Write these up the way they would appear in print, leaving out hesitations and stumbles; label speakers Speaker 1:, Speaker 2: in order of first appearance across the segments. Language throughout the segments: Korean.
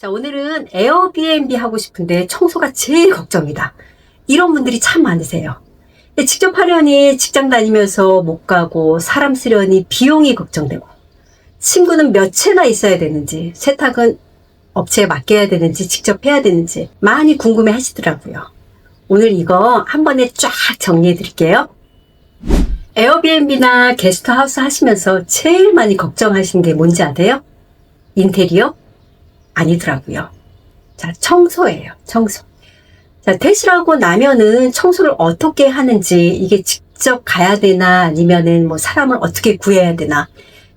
Speaker 1: 자, 오늘은 에어비앤비 하고 싶은데 청소가 제일 걱정이다. 이런 분들이 참 많으세요. 직접 하려니 직장 다니면서 못 가고 사람 쓰려니 비용이 걱정되고 친구는 몇 채나 있어야 되는지 세탁은 업체에 맡겨야 되는지 직접 해야 되는지 많이 궁금해 하시더라고요. 오늘 이거 한 번에 쫙 정리해 드릴게요. 에어비앤비나 게스트하우스 하시면서 제일 많이 걱정하시는 게 뭔지 아세요? 인테리어? 아니더라고요. 자, 청소예요. 청소. 자, 퇴실하고 나면은 청소를 어떻게 하는지, 이게 직접 가야 되나 아니면은 뭐 사람을 어떻게 구해야 되나,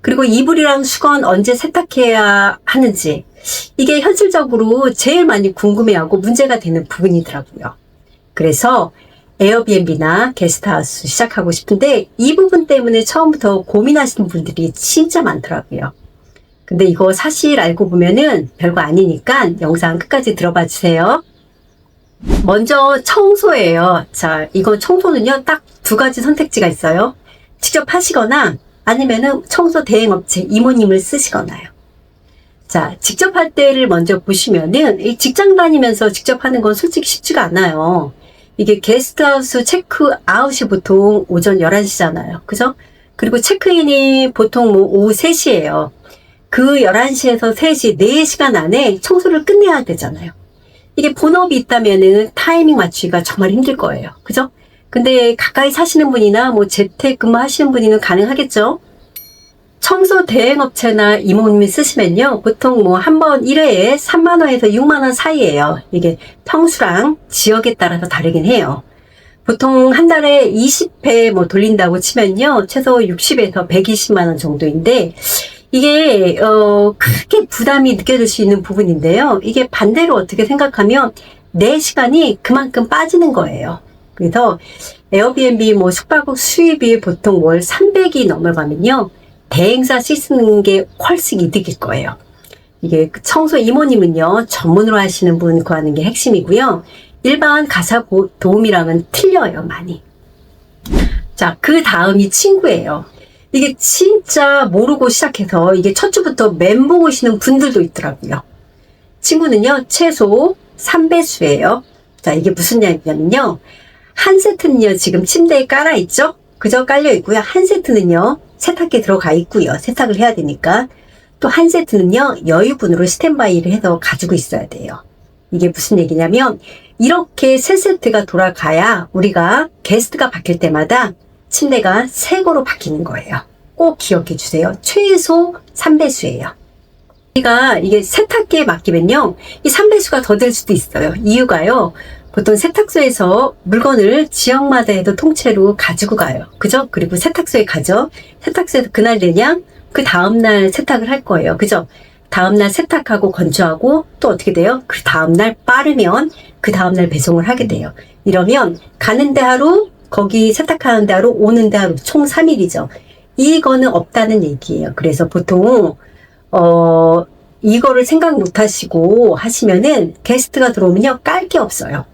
Speaker 1: 그리고 이불이랑 수건 언제 세탁해야 하는지, 이게 현실적으로 제일 많이 궁금해하고 문제가 되는 부분이더라고요. 그래서 에어비앤비나 게스트하우스 시작하고 싶은데 이 부분 때문에 처음부터 고민하시는 분들이 진짜 많더라고요. 근데 이거 사실 알고 보면은 별거 아니니까 영상 끝까지 들어봐 주세요. 먼저 청소예요. 자, 이거 청소는요, 딱 두 가지 선택지가 있어요. 직접 하시거나 아니면은 청소 대행업체 이모님을 쓰시거나요. 자, 직접 할 때를 먼저 보시면은 이 직장 다니면서 직접 하는 건 솔직히 쉽지가 않아요. 이게 게스트하우스 체크아웃이 보통 오전 11시잖아요. 그죠? 그리고 체크인이 보통 뭐 오후 3시예요. 그 11시에서 3시, 4시간 안에 청소를 끝내야 되잖아요. 이게 본업이 있다면은 타이밍 맞추기가 정말 힘들 거예요. 그죠? 근데 가까이 사시는 분이나 뭐 재택근무 하시는 분이면 가능하겠죠? 청소 대행업체나 이모님이 쓰시면요, 보통 뭐 한 번 1회에 3만원에서 6만원 사이예요. 이게 평수랑 지역에 따라서 다르긴 해요. 보통 한 달에 20회 뭐 돌린다고 치면요, 최소 60에서 120만원 정도인데, 이게 크게 부담이 느껴질 수 있는 부분인데요. 이게 반대로 어떻게 생각하면 내 시간이 그만큼 빠지는 거예요. 그래서 에어비앤비 뭐 숙박업 수입이 보통 월 300이 넘어가면요, 대행사 쓰는 게 훨씬 이득일 거예요. 이게 청소 이모님은요, 전문으로 하시는 분 구하는 게 핵심이고요. 일반 가사 도우미랑은 틀려요, 많이. 자, 그 다음이 친구예요. 이게 진짜 모르고 시작해서 이게 첫 주부터 멘붕 오시는 분들도 있더라고요. 친구는요, 최소 3배수예요. 자, 이게 무슨 얘기냐면요, 한 세트는요, 지금 침대에 깔아 있죠? 그저 깔려 있고요. 한 세트는요, 세탁기에 들어가 있고요. 세탁을 해야 되니까. 또 한 세트는요, 여유분으로 스탠바이를 해서 가지고 있어야 돼요. 이게 무슨 얘기냐면 이렇게 세 세트가 돌아가야 우리가 게스트가 바뀔 때마다 침대가 새 거로 바뀌는 거예요. 꼭 기억해 주세요. 최소 3배수예요. 우리가 이게 세탁기에 맡기면요, 이 3배수가 더 될 수도 있어요. 이유가요, 보통 세탁소에서 물건을 지역마다 해도 통째로 가지고 가요. 그죠? 그리고 세탁소에 가죠. 세탁소에서 그날 내냐? 그 다음날 세탁을 할 거예요. 그죠? 다음날 세탁하고 건조하고 또 어떻게 돼요? 그 다음날 빠르면 그 다음날 배송을 하게 돼요. 이러면 가는데 하루, 거기 세탁하는데 하루, 오는데 하루, 총 3일이죠. 이거는 없다는 얘기예요. 그래서 보통 이거를 생각 못 하시고 하시면은 게스트가 들어오면요, 깔 게 없어요.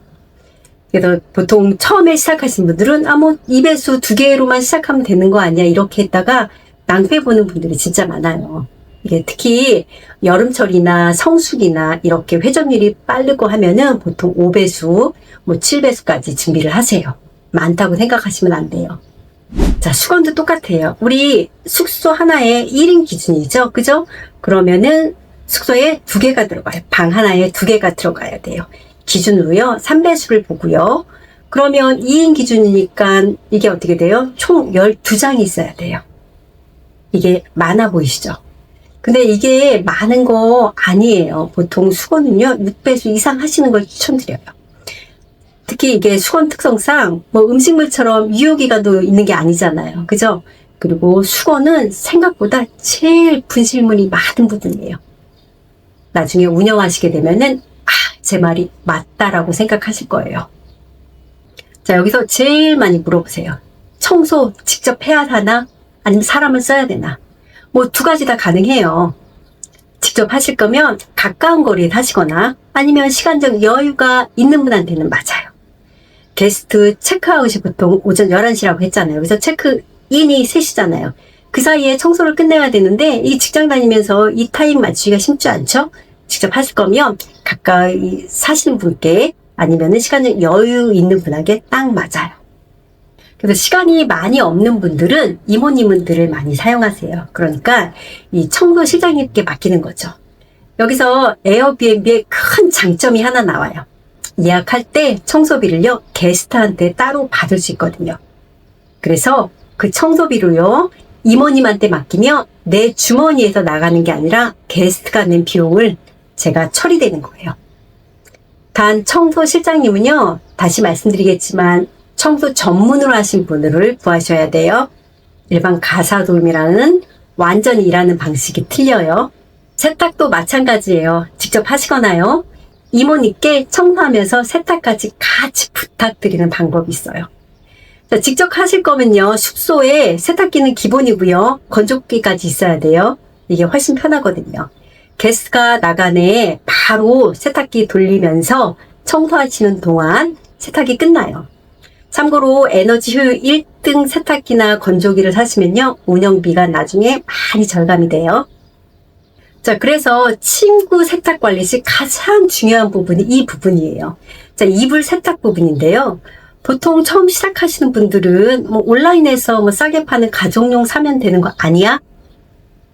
Speaker 1: 그래서 보통 처음에 시작하신 분들은 뭐 2배수 2개로만 시작하면 되는 거 아니야, 이렇게 했다가 낭패 보는 분들이 진짜 많아요. 이게 특히 여름철이나 성수기나 이렇게 회전율이 빠르고 하면은 보통 5배수, 뭐 7배수까지 준비를 하세요. 많다고 생각하시면 안 돼요. 자, 수건도 똑같아요. 우리 숙소 하나에 1인 기준이죠. 그죠? 그러면은 숙소에 2개가 들어가요. 방 하나에 2개가 들어가야 돼요. 기준으로요, 3배수를 보고요. 그러면 2인 기준이니까 이게 어떻게 돼요? 총 12장이 있어야 돼요. 이게 많아 보이시죠? 근데 이게 많은 거 아니에요. 보통 수건은요, 6배수 이상 하시는 걸 추천드려요. 특히 이게 수건 특성상 뭐 음식물처럼 유효기간도 있는 게 아니잖아요. 그죠? 그리고 수건은 생각보다 제일 분실물이 많은 부분이에요. 나중에 운영하시게 되면은 제 말이 맞다라고 생각하실 거예요. 자, 여기서 제일 많이 물어보세요. 청소 직접 해야 하나? 아니면 사람을 써야 되나? 뭐 2가지 다 가능해요. 직접 하실 거면 가까운 거리에 하시거나 아니면 시간적 여유가 있는 분한테는 맞아요. 게스트 체크아웃이 보통 오전 11시라고 했잖아요. 그래서 체크인이 3시잖아요. 그 사이에 청소를 끝내야 되는데 이 직장 다니면서 이 타임 맞추기가 쉽지 않죠? 직접 하실 거면 가까이 사시는 분께 아니면은 시간이 여유 있는 분에게 딱 맞아요. 그래서 시간이 많이 없는 분들은 이모님들을 많이 사용하세요. 그러니까 이 청소 실장님께 맡기는 거죠. 여기서 에어비앤비의 큰 장점이 하나 나와요. 예약할 때 청소비를요, 게스트한테 따로 받을 수 있거든요. 그래서 그 청소비로요, 이모님한테 맡기면 내 주머니에서 나가는 게 아니라 게스트가 낸 비용을 제가 처리되는 거예요. 단 청소 실장님은요, 다시 말씀드리겠지만 청소 전문으로 하신 분을 구하셔야 돼요. 일반 가사도우미랑은 완전히 일하는 방식이 틀려요. 세탁도 마찬가지예요. 직접 하시거나요. 이모님께 청소하면서 세탁까지 같이 부탁드리는 방법이 있어요. 자, 직접 하실 거면요. 숙소에 세탁기는 기본이고요. 건조기까지 있어야 돼요. 이게 훨씬 편하거든요. 게스트가 나가네 바로 세탁기 돌리면서 청소하시는 동안 세탁이 끝나요. 참고로 에너지 효율 1등 세탁기나 건조기를 사시면요. 운영비가 나중에 많이 절감이 돼요. 자, 그래서 침구 세탁 관리 시 가장 중요한 부분이 이 부분이에요. 자, 이불 세탁 부분인데요. 보통 처음 시작하시는 분들은 온라인에서 싸게 파는 가정용 사면 되는 거 아니야?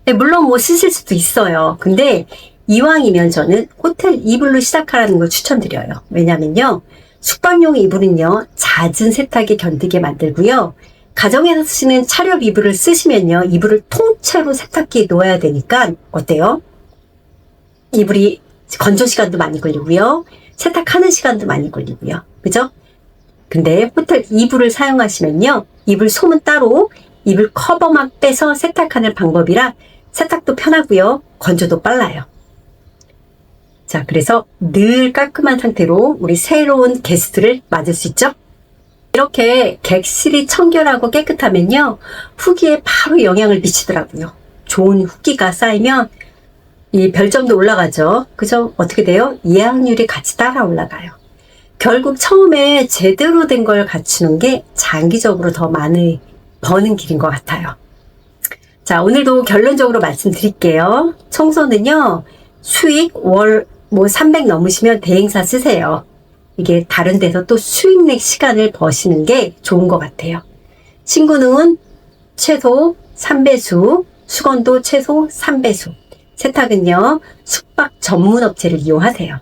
Speaker 1: 네, 물론 쓰실 수도 있어요. 근데 이왕이면 저는 호텔 이불로 시작하라는 걸 추천드려요. 왜냐면요. 숙박용 이불은요. 잦은 세탁에 견디게 만들고요. 가정에서 쓰시는 차렵 이불을 쓰시면요. 이불을 통째로 세탁기에 놓아야 되니까 어때요? 이불이 건조 시간도 많이 걸리고요. 세탁하는 시간도 많이 걸리고요. 그죠? 근데 호텔 이불을 사용하시면요. 이불 솜은 따로 이불 커버만 빼서 세탁하는 방법이라 세탁도 편하고요. 건조도 빨라요. 자, 그래서 늘 깔끔한 상태로 우리 새로운 게스트를 맞을 수 있죠? 이렇게 객실이 청결하고 깨끗하면요. 후기에 바로 영향을 미치더라고요. 좋은 후기가 쌓이면 이 별점도 올라가죠. 그죠? 어떻게 돼요? 예약률이 같이 따라 올라가요. 결국 처음에 제대로 된 걸 갖추는 게 장기적으로 더 많이 버는 길인 것 같아요. 자, 오늘도 결론적으로 말씀드릴게요. 청소는요, 수익 월 300 넘으시면 대행사 쓰세요. 이게 다른 데서 또 수익 낼 시간을 버시는 게 좋은 것 같아요. 친구는 최소 3배수, 수건도 최소 3배수, 세탁은요, 숙박 전문 업체를 이용하세요.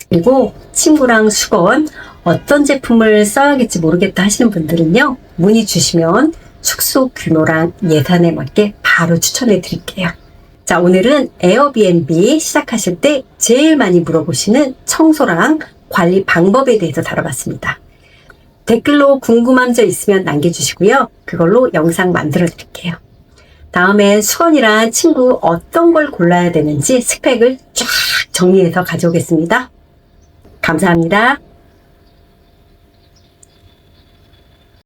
Speaker 1: 그리고 침구랑 수건 어떤 제품을 써야겠지 모르겠다 하시는 분들은요. 문의 주시면 숙소 규모랑 예산에 맞게 바로 추천해 드릴게요. 자, 오늘은 에어비앤비 시작하실 때 제일 많이 물어보시는 청소랑 관리 방법에 대해서 다뤄봤습니다. 댓글로 궁금한 점 있으면 남겨주시고요. 그걸로 영상 만들어 드릴게요. 다음에 수건이랑 침구 어떤 걸 골라야 되는지 스펙을 쫙 정리해서 가져오겠습니다. 감사합니다.